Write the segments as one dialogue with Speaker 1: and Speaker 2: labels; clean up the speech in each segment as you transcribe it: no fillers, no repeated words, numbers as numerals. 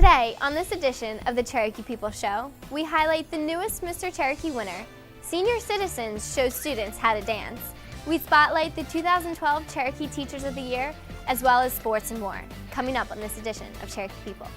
Speaker 1: Today, on this edition of the Cherokee People Show, we highlight the newest Mr. Cherokee winner. Senior citizens show students how to dance. We spotlight the 2012 Cherokee Teachers of the Year, as well as sports and more, coming up on this edition of Cherokee People.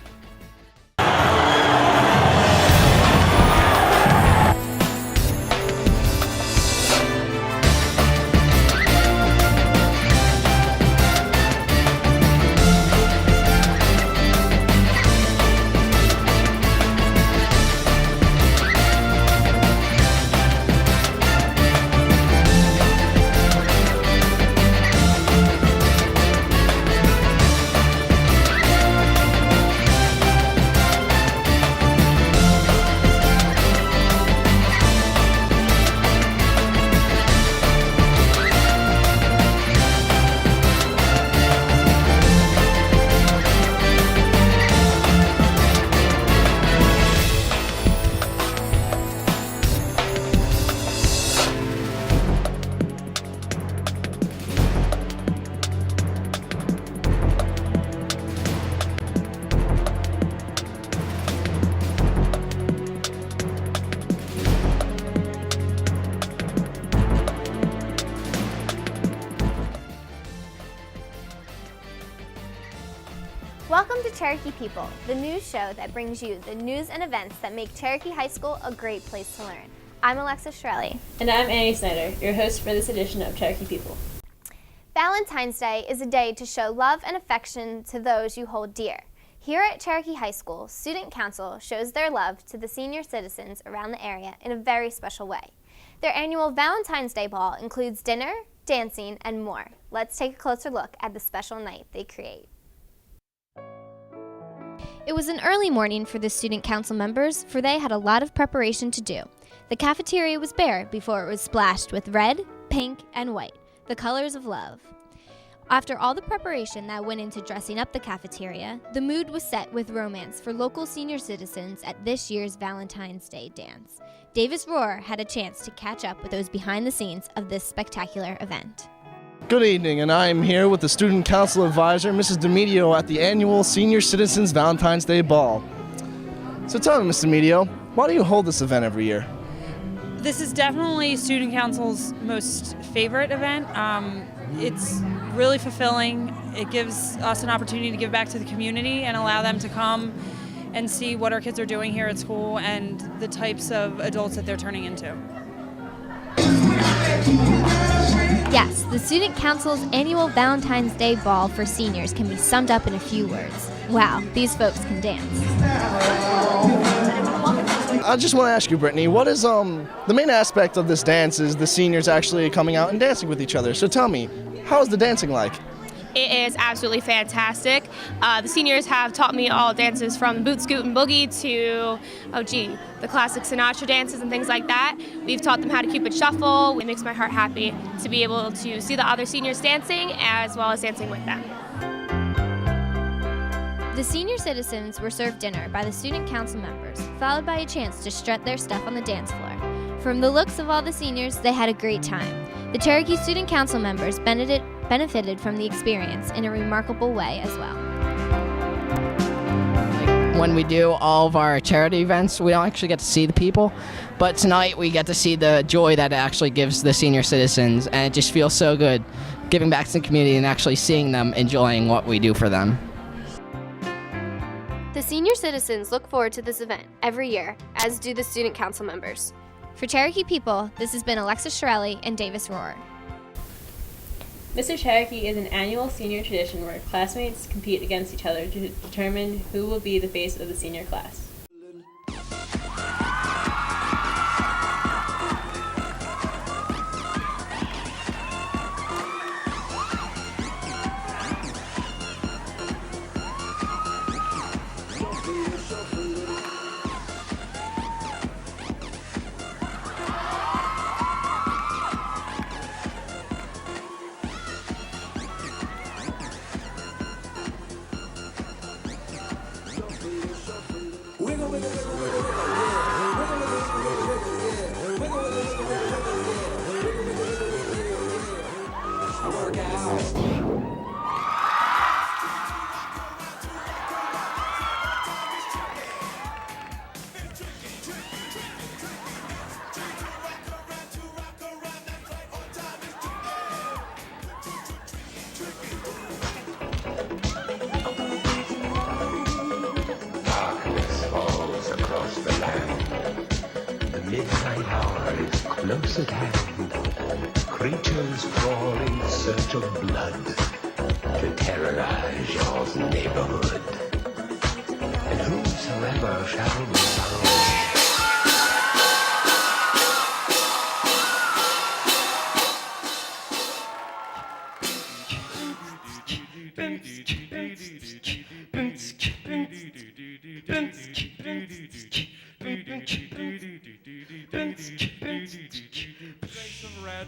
Speaker 1: Welcome to Cherokee People, the news show that brings you the news and events that make Cherokee High School a great place to learn. I'm Alexis Shirelli.
Speaker 2: And I'm Annie Snyder, your host for this edition of Cherokee People.
Speaker 1: Valentine's Day is a day to show love and affection to those you hold dear. Here at Cherokee High School, Student Council shows their love to the senior citizens around the area in a very special way. Their annual Valentine's Day ball includes dinner, dancing, and more. Let's take a closer look at the special night they create. It was an early morning for the student council members, for they had a lot of preparation to do. The cafeteria was bare before it was splashed with red, pink, and white, the colors of love. After all the preparation that went into dressing up the cafeteria, the mood was set with romance for local senior citizens at this year's Valentine's Day dance. Davis Rohr had a chance to catch up with those behind the scenes of this spectacular event.
Speaker 3: Good evening, and I am here with the Student Council Advisor, Mrs. DeMedio, at the annual Senior Citizens Valentine's Day Ball. So tell me, Mr. DeMedio, why do you hold this event every year?
Speaker 4: This is definitely Student Council's most favorite event. It's really fulfilling. It gives us an opportunity to give back to the community and allow them to come and see what our kids are doing here at school and the types of adults that they're turning into.
Speaker 1: Yes, the Student Council's annual Valentine's Day Ball for seniors can be summed up in a few words. Wow, these folks can dance.
Speaker 3: I just want to ask you, Brittany, what is the main aspect of this dance is the seniors actually coming out and dancing with each other. So tell me, how is the dancing like?
Speaker 5: It is absolutely fantastic. The seniors have taught me all dances from boot, scoot, and boogie to, the classic Sinatra dances and things like that. We've taught them how to Cupid shuffle. It makes my heart happy to be able to see the other seniors dancing as well as dancing with them.
Speaker 1: The senior citizens were served dinner by the student council members, followed by a chance to strut their stuff on the dance floor. From the looks of all the seniors, they had a great time. The Cherokee Student Council members benefited from the experience in a remarkable way as well.
Speaker 6: When we do all of our charity events, we don't actually get to see the people, but tonight we get to see the joy that it actually gives the senior citizens, and it just feels so good giving back to the community and actually seeing them enjoying what we do for them.
Speaker 1: The senior citizens look forward to this event every year, as do the student council members. For Cherokee People, this has been Alexis Shirelli and Davis Rohr.
Speaker 2: Mr. Cherokee is an annual senior tradition where classmates compete against each other to determine who will be the face of the senior class.
Speaker 7: midnight hour is close at hand. Creatures crawl in search of blood to terrorize your neighborhood. And whosoever shall be found
Speaker 8: of red.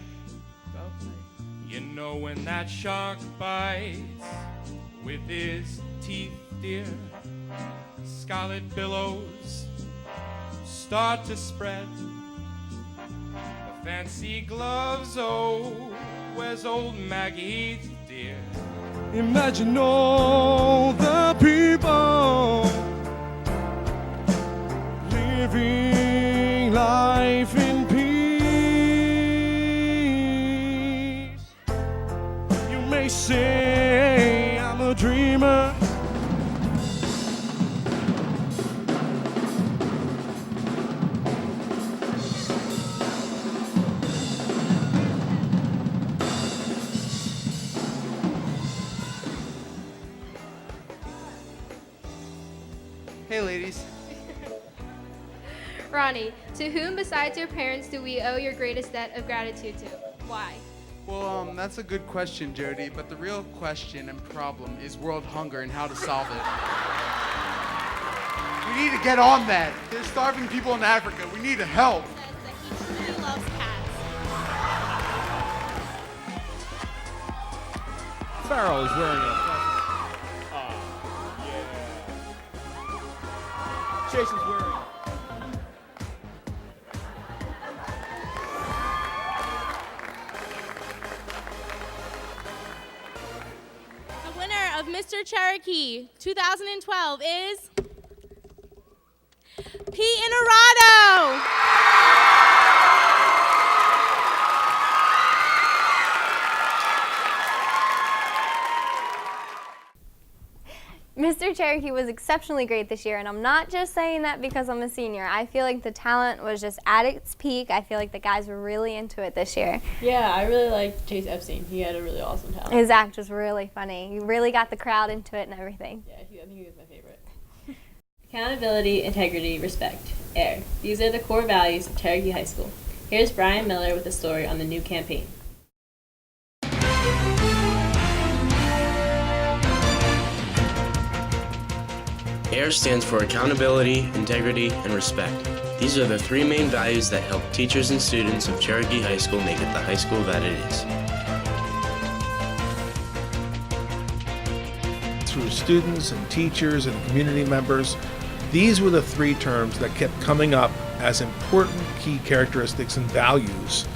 Speaker 8: You know when that shark bites with his teeth, dear, scarlet billows start to spread. The fancy gloves, oh, where's old Maggie, dear?
Speaker 9: Imagine all the people living life in peace. You may say I'm a dreamer.
Speaker 10: Hey ladies.
Speaker 11: Ronnie, to whom besides your parents do we owe your greatest debt of gratitude to? Why?
Speaker 10: Well, that's a good question, Jody, but the real question and problem is world hunger and how to solve it. We need to get on that. There's starving people in Africa. We need to help.
Speaker 11: He loves cats.
Speaker 9: Farrell is wearing a... Jason's wearing...
Speaker 12: The winner of Mr. Cherokee 2012 is Pete Inarado.
Speaker 1: Mr. Cherokee was exceptionally great this year, and I'm not just saying that because I'm a senior. I feel like the talent was just at its peak. I feel like the guys were really into it this year.
Speaker 2: Yeah, I really liked Chase Epstein. He had a really awesome talent.
Speaker 1: His act was really funny. He really got the crowd into it and everything.
Speaker 2: Yeah, I think he was my favorite. Accountability, integrity, respect, AIR. These are the core values of Cherokee High School. Here's Brian Miller with a story on the new campaign.
Speaker 13: AIR stands for Accountability, Integrity, and Respect. These are the three main values that help teachers and students of Cherokee High School make it the high school that it is.
Speaker 9: Through students and teachers and community members, these were the three terms that kept coming up as important key characteristics and values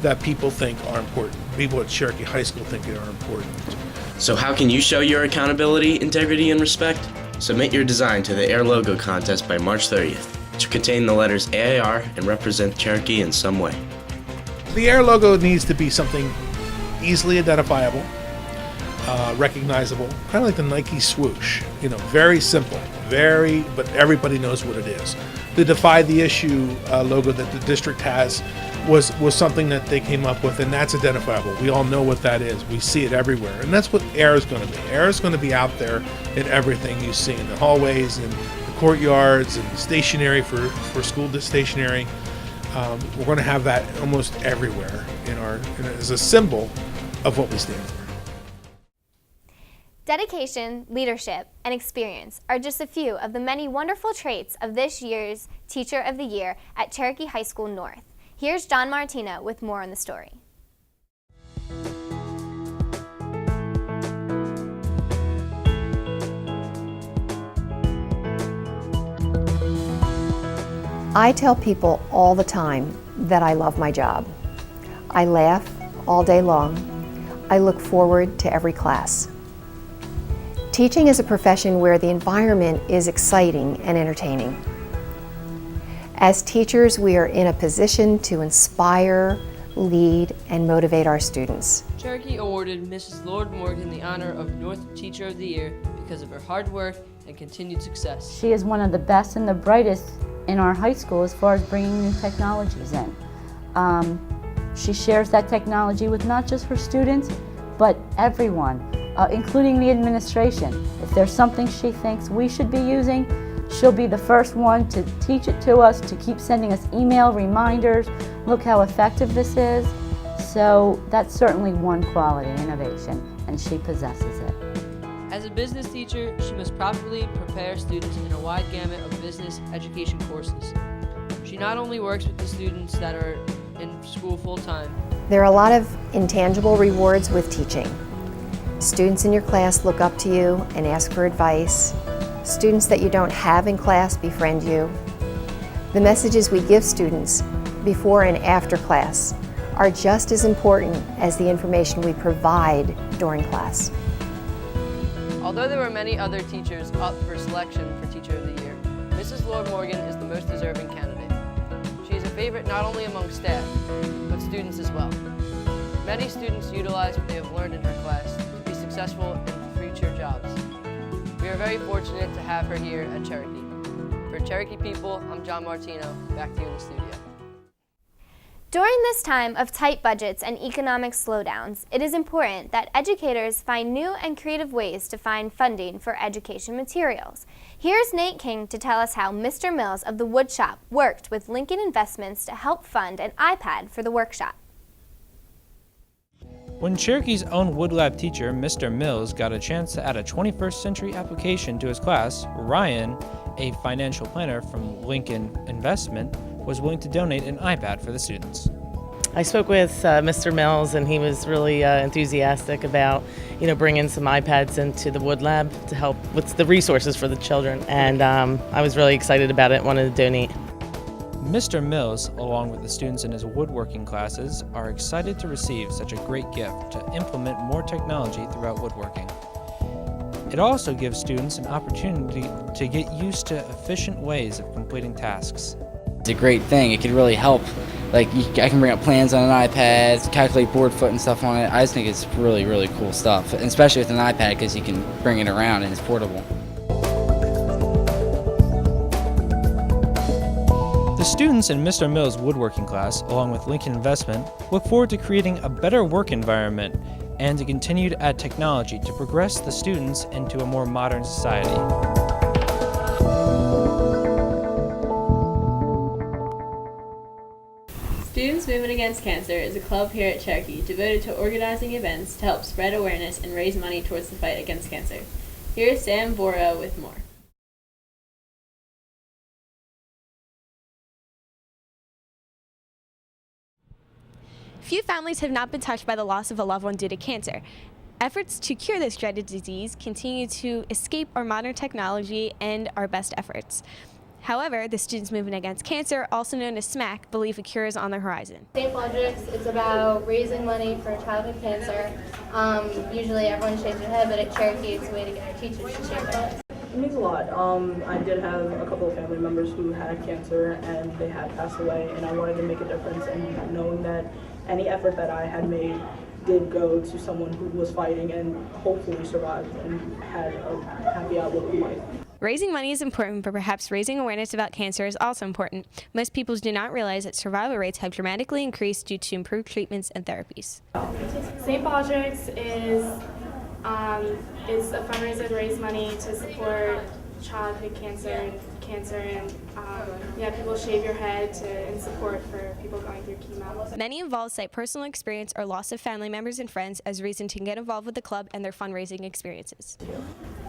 Speaker 9: that people think are important. People at Cherokee High School think are important.
Speaker 13: So how can you show your accountability, integrity, and respect? Submit your design to the AIR logo contest by March 30th, which will contain the letters AIR and represent Cherokee in some way.
Speaker 9: The AIR logo needs to be something easily identifiable, recognizable, kind of like the Nike swoosh. You know, very simple, but everybody knows what it is. The Defy the Issue logo that the district has was something that they came up with, and that's identifiable. We all know what that is. We see it everywhere, and that's what AIR is going to be. AIR is going to be out there in everything you see in the hallways and the courtyards and stationery for school stationery. We're going to have that almost everywhere as a symbol of what we stand for.
Speaker 1: Dedication, leadership, and experience are just a few of the many wonderful traits of this year's Teacher of the Year at Cherokee High School North. Here's John Martino with more on the story.
Speaker 14: I tell people all the time that I love my job. I laugh all day long. I look forward to every class. Teaching is a profession where the environment is exciting and entertaining. As teachers, we are in a position to inspire, lead, and motivate our students.
Speaker 15: Cherokee awarded Mrs. Lord Morgan the honor of North Teacher of the Year because of her hard work and continued success.
Speaker 16: She is one of the best and the brightest in our high school as far as bringing new technologies in. She shares that technology with not just her students, but everyone, including the administration. If there's something she thinks we should be using, she'll be the first one to teach it to us, to keep sending us email reminders. Look how effective this is. So that's certainly one quality, innovation, and she possesses it.
Speaker 15: As a business teacher, she must properly prepare students in a wide gamut of business education courses. She not only works with the students that are in school full-time.
Speaker 14: There are a lot of intangible rewards with teaching. Students in your class look up to you and ask for advice. Students that you don't have in class befriend you. The messages we give students before and after class are just as important as the information we provide during class.
Speaker 15: Although there were many other teachers up for selection for Teacher of the Year, Mrs. Lord Morgan is the most deserving candidate. She is a favorite not only among staff, but students as well. Many students utilize what they have learned in her class to be successful in future jobs. We are very fortunate to have her here at Cherokee. For Cherokee People, I'm John Martino. Back to you in the studio.
Speaker 1: During this time of tight budgets and economic slowdowns, it is important that educators find new and creative ways to find funding for education materials. Here's Nate King to tell us how Mr. Mills of the Wood Shop worked with Lincoln Investments to help fund an iPad for the workshop.
Speaker 17: When Cherokee's own Wood Lab teacher, Mr. Mills, got a chance to add a 21st century application to his class, Ryan, a financial planner from Lincoln Investment, was willing to donate an iPad for the students.
Speaker 18: I spoke with Mr. Mills, and he was really enthusiastic about, bringing some iPads into the Wood Lab to help with the resources for the children. And I was really excited about it, wanted to donate.
Speaker 17: Mr. Mills, along with the students in his woodworking classes, are excited to receive such a great gift to implement more technology throughout woodworking. It also gives students an opportunity to get used to efficient ways of completing tasks.
Speaker 19: It's a great thing. It could really help. I can bring up plans on an iPad, calculate board foot and stuff on it. I just think it's really, really cool stuff, and especially with an iPad because you can bring it around and it's portable.
Speaker 17: The students in Mr. Mills' woodworking class, along with Lincoln Investment, look forward to creating a better work environment and to continue to add technology to progress the students into a more modern society.
Speaker 2: Students Movement Against Cancer is a club here at Cherokee devoted to organizing events to help spread awareness and raise money towards the fight against cancer. Here's Sam Bora with more.
Speaker 20: Few families have not been touched by the loss of a loved one due to cancer. Efforts to cure this dreaded disease continue to escape our modern technology and our best efforts. However, the Students Movement Against Cancer, also known as SMAC, believe a cure is on the horizon.
Speaker 11: St. Patrick's is about raising money for childhood cancer. Usually everyone shakes their head, but at Cherokee it's a way to get our teachers to shake their heads.
Speaker 21: It means a lot. I did have a couple of family members who had cancer and they had passed away, and I wanted to make a difference, and knowing that any effort that I had made did go to someone who was fighting and hopefully survived and had a happy outlook in life.
Speaker 20: Raising money is important, but perhaps raising awareness about cancer is also important. Most people do not realize that survival rates have dramatically increased due to improved treatments and therapies.
Speaker 22: St. Patrick's is a fundraiser to raise money to support childhood cancer and people shave your head in support for people going through chemo.
Speaker 20: Many involved cite personal experience or loss of family members and friends as reason to get involved with the club and their fundraising experiences.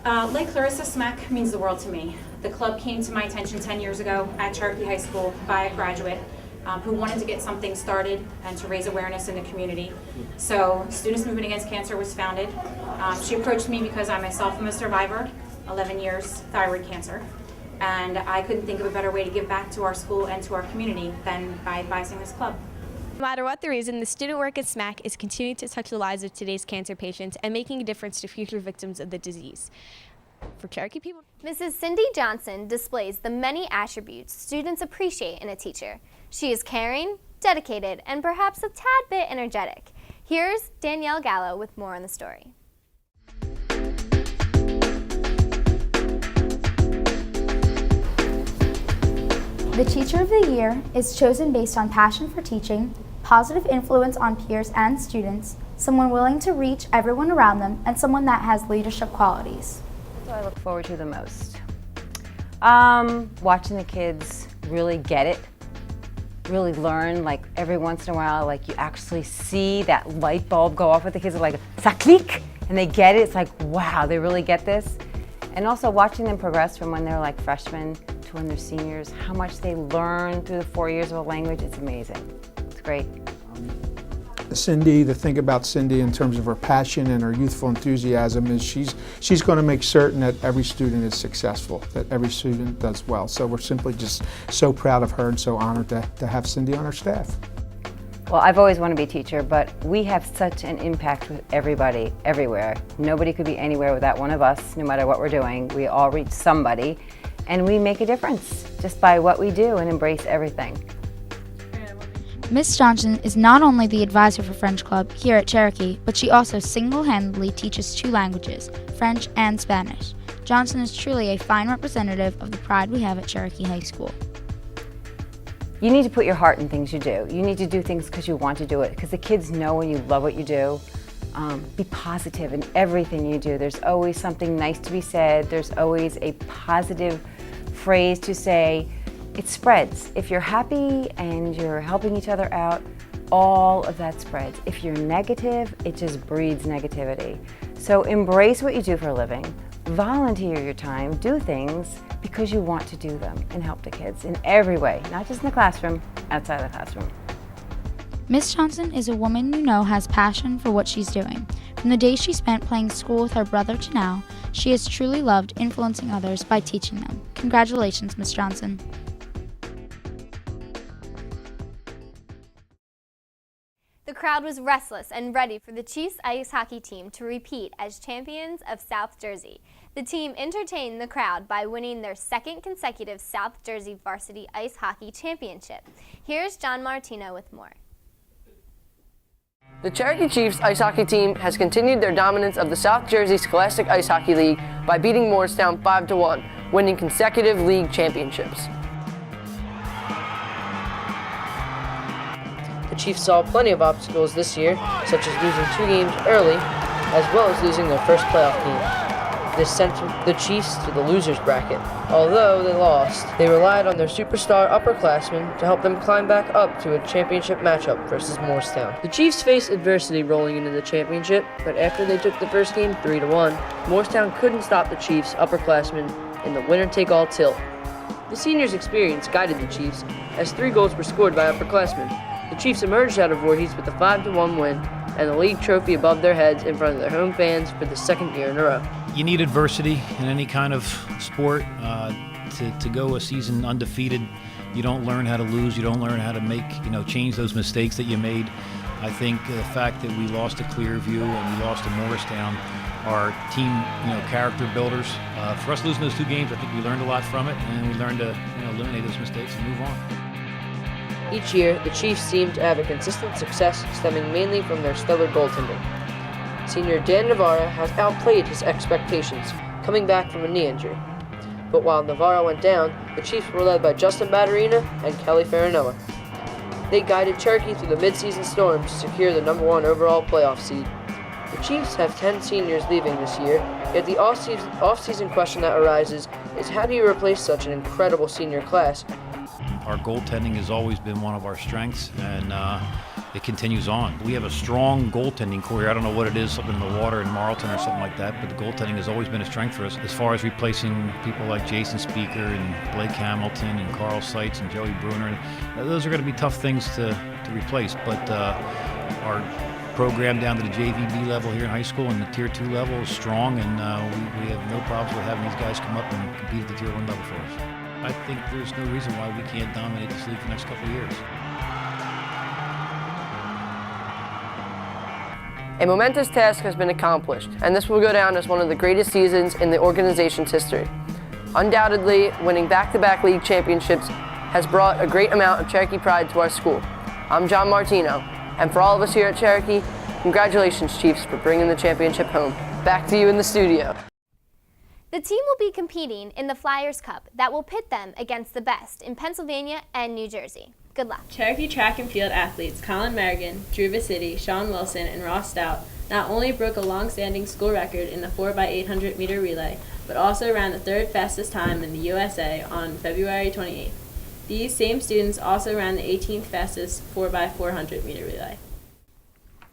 Speaker 23: Like Clarissa, SMAC means the world to me. The club came to my attention 10 years ago at Cherokee High School by a graduate who wanted to get something started and to raise awareness in the community. So Students Movement Against Cancer was founded. She approached me because I myself am a survivor, 11 years thyroid cancer, and I couldn't think of a better way to give back to our school and to our community than by advising this club.
Speaker 20: No matter what the reason, the student work at SMAC is continuing to touch the lives of today's cancer patients and making a difference to future victims of the disease. For Cherokee People,
Speaker 1: Mrs. Cindy Johnson displays the many attributes students appreciate in a teacher. She is caring, dedicated, and perhaps a tad bit energetic. Here's Danielle Gallo with more on the story.
Speaker 3: The Teacher of the Year is chosen based on passion for teaching, positive influence on peers and students, someone willing to reach everyone around them, and someone that has leadership qualities.
Speaker 4: What do I look forward to the most? Watching the kids really get it, really learn, like every once in a while, like you actually see that light bulb go off with the kids, like, ça clique, and they get it. It's like, wow, they really get this. And also watching them progress from when they're like freshmen to when they're seniors, how much they learn through the 4 years of a language, it's amazing. It's great.
Speaker 5: Cindy, the thing about Cindy in terms of her passion and her youthful enthusiasm is she's going to make certain that every student is successful, that every student does well. So we're simply just so proud of her and so honored to have Cindy on our staff.
Speaker 4: Well, I've always wanted to be a teacher, but we have such an impact with everybody, everywhere. Nobody could be anywhere without one of us, no matter what we're doing. We all reach somebody, and we make a difference just by what we do and embrace everything.
Speaker 3: Ms. Johnson is not only the advisor for French Club here at Cherokee, but she also single-handedly teaches 2 languages, French and Spanish. Johnson is truly a fine representative of the pride we have at Cherokee High School.
Speaker 4: You need to put your heart in things you do. You need to do things because you want to do it, because the kids know when you love what you do. Be positive in everything you do. There's always something nice to be said. There's always a positive phrase to say. It spreads. If you're happy and you're helping each other out, all of that spreads. If you're negative, it just breeds negativity. So embrace what you do for a living. Volunteer your time. Do things because you want to do them and help the kids in every way, not just in the classroom, outside the classroom.
Speaker 3: Miss Johnson is a woman you know has passion for what she's doing. From the days she spent playing school with her brother to now, she has truly loved influencing others by teaching them. Congratulations, Miss Johnson.
Speaker 1: The crowd was restless and ready for the Chiefs ice hockey team to repeat as champions of South Jersey. The team entertained the crowd by winning their 2nd consecutive South Jersey Varsity Ice Hockey Championship. Here's John Martino with more.
Speaker 15: The Cherokee Chiefs ice hockey team has continued their dominance of the South Jersey Scholastic Ice Hockey League by beating Morristown 5-1, winning consecutive league championships. The Chiefs saw plenty of obstacles this year, such as losing 2 games early, as well as losing their first playoff game. This sent the Chiefs to the losers bracket. Although they lost, they relied on their superstar upperclassmen to help them climb back up to a championship matchup versus Morristown. The Chiefs faced adversity rolling into the championship, but after they took the first game 3-1, Morristown couldn't stop the Chiefs upperclassmen in the winner-take-all tilt. The seniors' experience guided the Chiefs, as 3 goals were scored by upperclassmen. The Chiefs emerged out of Voorhees with a 5-1 win and the league trophy above their heads in front of their home fans for the 2nd year in a row.
Speaker 24: You need adversity in any kind of sport to go a season undefeated. You don't learn how to lose. You don't learn how to change those mistakes that you made. I think the fact that we lost to Clearview and we lost to Morristown are team, character builders. For us losing those 2 games, I think we learned a lot from it, and we learned to eliminate those mistakes and move on.
Speaker 15: Each year, the Chiefs seem to have a consistent success stemming mainly from their stellar goaltending. Senior Dan Navarra has outplayed his expectations, coming back from a knee injury. But while Navarra went down, the Chiefs were led by Justin Batterina and Kelly Farinella. They guided Cherokee through the midseason storm to secure the #1 overall playoff seed. The Chiefs have 10 seniors leaving this year, yet the off-season question that arises is how do you replace such an incredible senior class?
Speaker 24: Our goaltending has always been one of our strengths, and it continues on. We have a strong goaltending core here. I don't know what it is, something in the water in Marlton or something like that, but the goaltending has always been a strength for us. As far as replacing people like Jason Speaker and Blake Hamilton and Carl Seitz and Joey Bruner, those are going to be tough things to replace, but our program down to the JVB level here in high school and the Tier 2 level is strong, and we have no problems with having these guys come up and compete at the Tier 1 level for us. I think there's no reason why we can't dominate this league for the next couple of years.
Speaker 15: A momentous task has been accomplished, and this will go down as one of the greatest seasons in the organization's history. Undoubtedly, winning back-to-back league championships has brought a great amount of Cherokee pride to our school. I'm John Martino, and for all of us here at Cherokee, congratulations, Chiefs, for bringing the championship home. Back to you in the studio.
Speaker 1: The team will be competing in the Flyers Cup that will pit them against the best in Pennsylvania and New Jersey. Good luck.
Speaker 2: Cherokee track and field athletes Colin Merrigan, Drew Vasity, Sean Wilson, and Ross Stout not only broke a long-standing school record in the 4x800 meter relay, but also ran the third fastest time in the USA on February 28th. These same students also ran the 18th fastest 4x400 meter relay.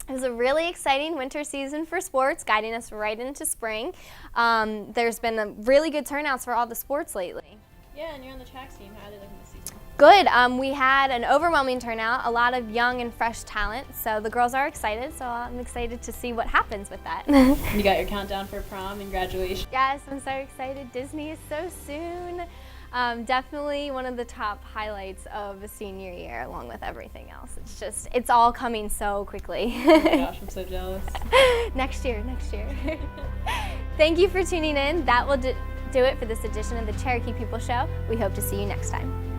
Speaker 1: It was a really exciting winter season for sports, guiding us right into spring. There's been a really good turnouts for all the sports lately.
Speaker 2: Yeah, and you're on the track team. How are they looking this season?
Speaker 1: Good. We had an overwhelming turnout, a lot of young and fresh talent, so the girls are excited, so I'm excited to see what happens with that.
Speaker 2: You got your countdown for prom and graduation?
Speaker 1: Yes, I'm so excited. Disney is so soon. Definitely one of the top highlights of the senior year, along with everything else. It's all coming so quickly.
Speaker 2: Oh my gosh, I'm so jealous.
Speaker 1: Next year. Thank you for tuning in. That will do it for this edition of the Cherokee People Show. We hope to see you next time.